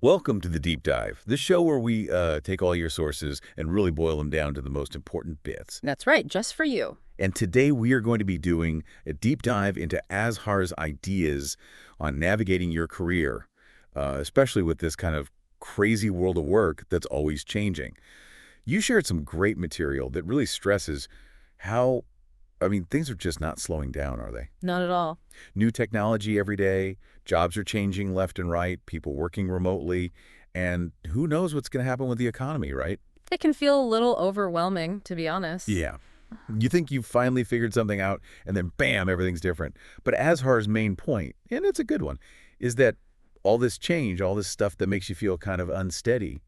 Welcome to the Deep Dive, the show where we take all your sources and really boil them down to the most important bits. That's right, just for you. And today we are going to be doing a deep dive into Azhar's ideas on navigating your career, especially with this kind of crazy world of work that's always changing. You shared some great material that really stresses how, things are just not slowing down, are they? Not at all. New technology every day, jobs are changing left and right, people working remotely, and who knows what's going to happen with the economy, right? It can feel a little overwhelming, to be honest. Yeah. You think you've finally figured something out, and then bam, everything's different. But Azhar's main point, and it's a good one, is that all this change, all this stuff that makes you feel kind of unsteady,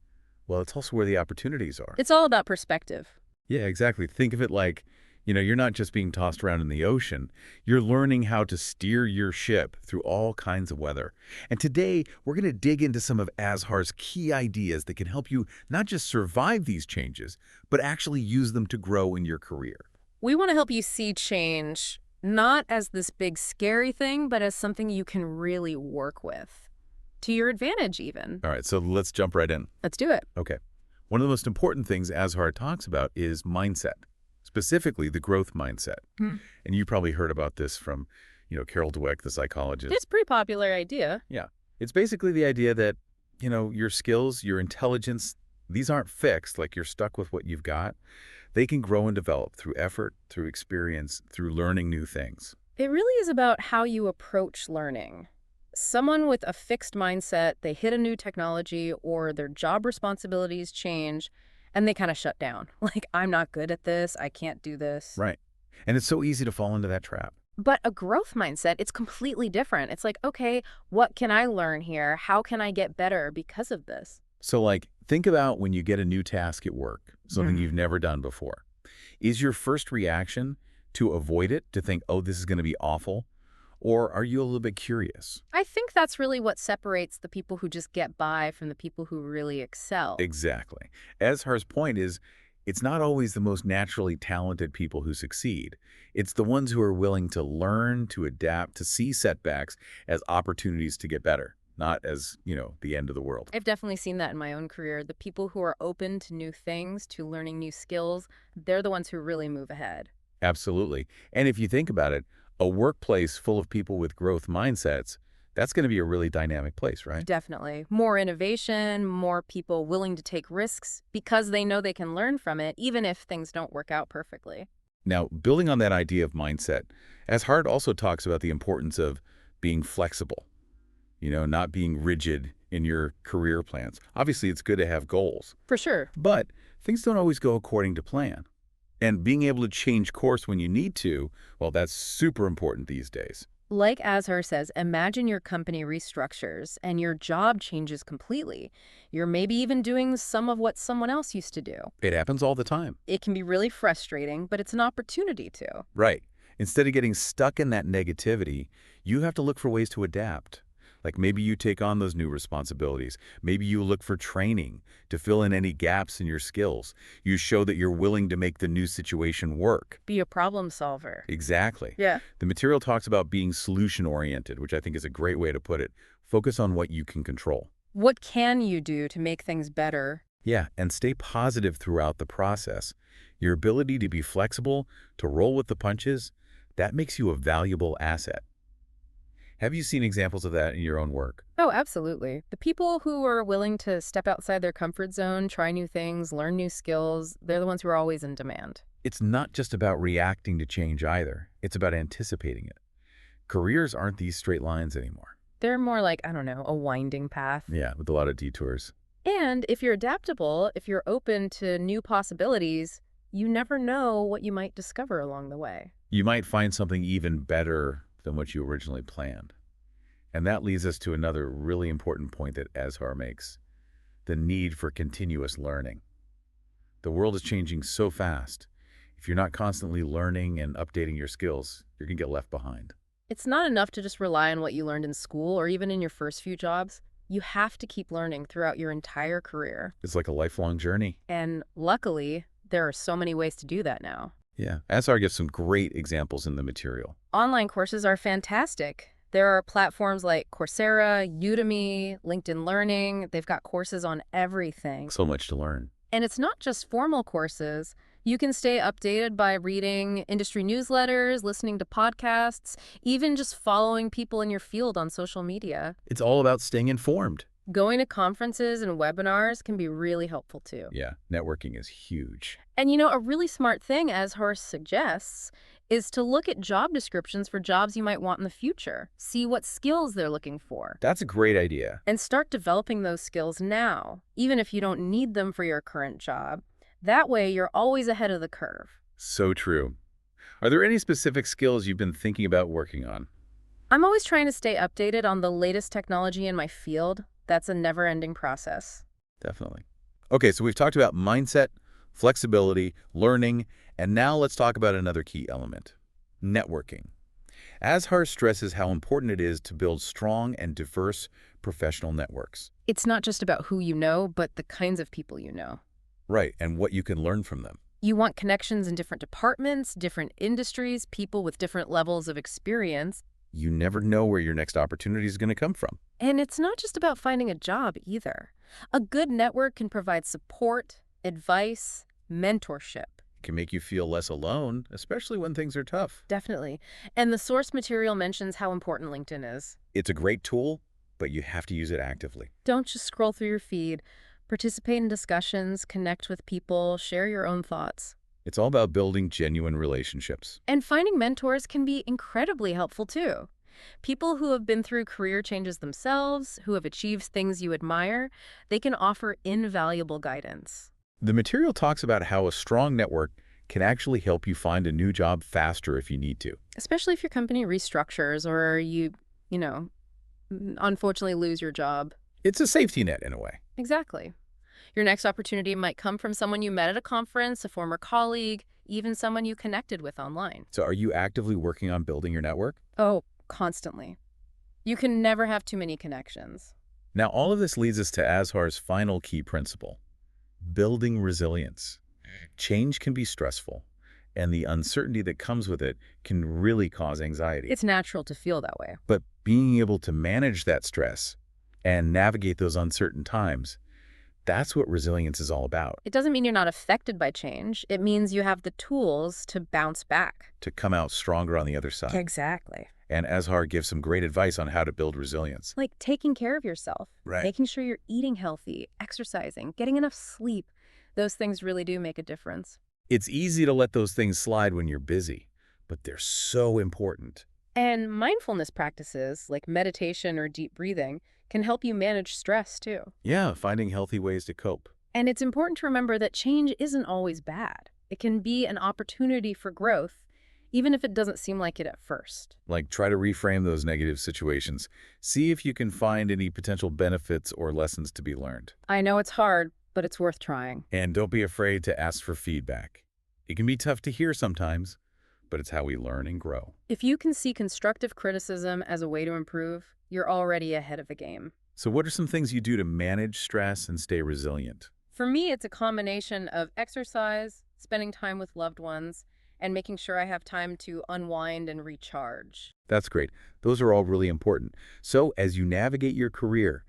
well, it's also where the opportunities are. It's all about perspective. Yeah, exactly. Think of it like, you're not just being tossed around in the ocean. You're learning how to steer your ship through all kinds of weather. And today, we're going to dig into some of Azhar's key ideas that can help you not just survive these changes, but actually use them to grow in your career. We want to help you see change not as this big scary thing, but as something you can really work with. To your advantage, even. All right, so let's jump right in. Let's do it. Okay. One of the most important things Azhar talks about is mindset, specifically the growth mindset. And you probably heard about this from, Carol Dweck, the psychologist. It's a pretty popular idea. Yeah. It's basically the idea that, your skills, your intelligence, these aren't fixed, like you're stuck with what you've got. They can grow and develop through effort, through experience, through learning new things. It really is about how you approach learning. Someone with a fixed mindset, they hit a new technology or their job responsibilities change, and they kind of shut down. Like, I'm not good at this. I can't do this. Right. And it's so easy to fall into that trap. But a growth mindset, it's completely different. It's like, okay, what can I learn here? How can I get better because of this? So, like, think about when you get a new task at work, something you've never done before. Is your first reaction to avoid it, to think, oh, this is going to be awful? Or are you a little bit curious? I think that's really what separates the people who just get by from the people who really excel. Exactly. Azhar's point is, it's not always the most naturally talented people who succeed. It's the ones who are willing to learn, to adapt, to see setbacks as opportunities to get better, not as, the end of the world. I've definitely seen that in my own career. The people who are open to new things, to learning new skills, they're the ones who really move ahead. Absolutely. And if you think about it, a workplace full of people with growth mindsets, that's going to be a really dynamic place, right? Definitely. More innovation, more people willing to take risks because they know they can learn from it, even if things don't work out perfectly. Now, building on that idea of mindset, Azhar also talks about the importance of being flexible, not being rigid in your career plans. Obviously, it's good to have goals, For sure. but things don't always go according to plan. And being able to change course when you need to, well, that's super important these days. Like Azhar says, imagine your company restructures and your job changes completely. You're maybe even doing some of what someone else used to do. It happens all the time. It can be really frustrating, but it's an opportunity to. Right. Instead of getting stuck in that negativity, you have to look for ways to adapt. Like maybe you take on those new responsibilities. Maybe you look for training to fill in any gaps in your skills. You show that you're willing to make the new situation work. Be a problem solver. Exactly. Yeah. The material talks about being solution-oriented, which I think is a great way to put it. Focus on what you can control. What can you do to make things better? Yeah, and stay positive throughout the process. Your ability to be flexible, to roll with the punches, that makes you a valuable asset. Have you seen examples of that in your own work? Oh, absolutely. The people who are willing to step outside their comfort zone, try new things, learn new skills, they're the ones who are always in demand. It's not just about reacting to change either. It's about anticipating it. Careers aren't these straight lines anymore. They're more like, I don't know, a winding path. Yeah, with a lot of detours. And if you're adaptable, if you're open to new possibilities, you never know what you might discover along the way. You might find something even better than what you originally planned. And that leads us to another really important point that Azhar makes, the need for continuous learning. The world is changing so fast. If you're not constantly learning and updating your skills, you're going to get left behind. It's not enough to just rely on what you learned in school or even in your first few jobs. You have to keep learning throughout your entire career. It's like a lifelong journey. And luckily, there are so many ways to do that now. Yeah, Azhar gives some great examples in the material. Online courses are fantastic. There are platforms like Coursera, Udemy, LinkedIn Learning. They've got courses on everything. So much to learn. And it's not just formal courses. You can stay updated by reading industry newsletters, listening to podcasts, even just following people in your field on social media. It's all about staying informed. Going to conferences and webinars can be really helpful too. Yeah, networking is huge. And you know, a really smart thing, as Horst suggests, is to look at job descriptions for jobs you might want in the future. See what skills they're looking for. That's a great idea. And start developing those skills now, even if you don't need them for your current job. That way, you're always ahead of the curve. So true. Are there any specific skills you've been thinking about working on? I'm always trying to stay updated on the latest technology in my field. That's a never-ending process. Definitely. Okay, so we've talked about mindset, flexibility, learning, and now let's talk about another key element, networking. Azhar stresses how important it is to build strong and diverse professional networks. It's not just about who you know, but the kinds of people you know. Right, and what you can learn from them. You want connections in different departments, different industries, people with different levels of experience. You never know where your next opportunity is going to come from. And it's not just about finding a job either. A good network can provide support, advice, mentorship. It can make you feel less alone, especially when things are tough. Definitely. And the source material mentions how important LinkedIn is. It's a great tool, but you have to use it actively. Don't just scroll through your feed. Participate in discussions, connect with people, share your own thoughts. It's all about building genuine relationships. And finding mentors can be incredibly helpful too. People who have been through career changes themselves, who have achieved things you admire, they can offer invaluable guidance. The material talks about how a strong network can actually help you find a new job faster if you need to. Especially if your company restructures or you know, unfortunately lose your job. It's a safety net in a way. Exactly. Your next opportunity might come from someone you met at a conference, a former colleague, even someone you connected with online. So are you actively working on building your network? Oh, constantly. You can never have too many connections. Now, all of this leads us to Azhar's final key principle, building resilience. Change can be stressful, and the uncertainty that comes with it can really cause anxiety. It's natural to feel that way. But being able to manage that stress and navigate those uncertain times, that's what resilience is all about. It doesn't mean you're not affected by change. It means you have the tools to bounce back. To come out stronger on the other side. Exactly. And Azhar gives some great advice on how to build resilience. Like taking care of yourself, Right. making sure you're eating healthy, exercising, getting enough sleep. Those things really do make a difference. It's easy to let those things slide when you're busy, but they're so important. And mindfulness practices like meditation or deep breathing can help you manage stress too. Yeah, finding healthy ways to cope. And it's important to remember that change isn't always bad. It can be an opportunity for growth, even if it doesn't seem like it at first. Like, try to reframe those negative situations. See if you can find any potential benefits or lessons to be learned. I know it's hard, but it's worth trying. And don't be afraid to ask for feedback. It can be tough to hear sometimes, but it's how we learn and grow. If you can see constructive criticism as a way to improve, you're already ahead of the game. So what are some things you do to manage stress and stay resilient? For me, it's a combination of exercise, spending time with loved ones, and making sure I have time to unwind and recharge. That's great. Those are all really important. So as you navigate your career,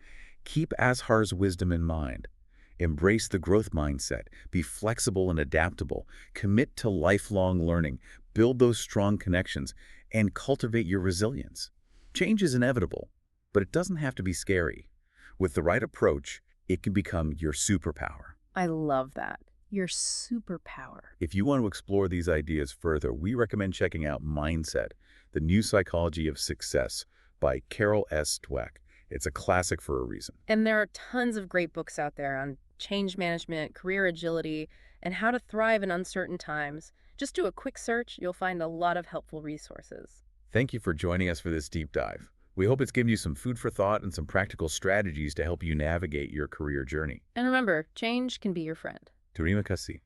keep Azhar's wisdom in mind. Embrace the growth mindset. Be flexible and adaptable. Commit to lifelong learning. Build those strong connections and cultivate your resilience. Change is inevitable, but it doesn't have to be scary. With the right approach, it can become your superpower. I love that. Your superpower. If you want to explore these ideas further, we recommend checking out Mindset, The New Psychology of Success by Carol S. Dweck. It's a classic for a reason. And there are tons of great books out there on change management, career agility, and how to thrive in uncertain times. Just do a quick search. You'll find a lot of helpful resources. Thank you for joining us for this deep dive. We hope it's given you some food for thought and some practical strategies to help you navigate your career journey. And remember, change can be your friend. Terima kasih.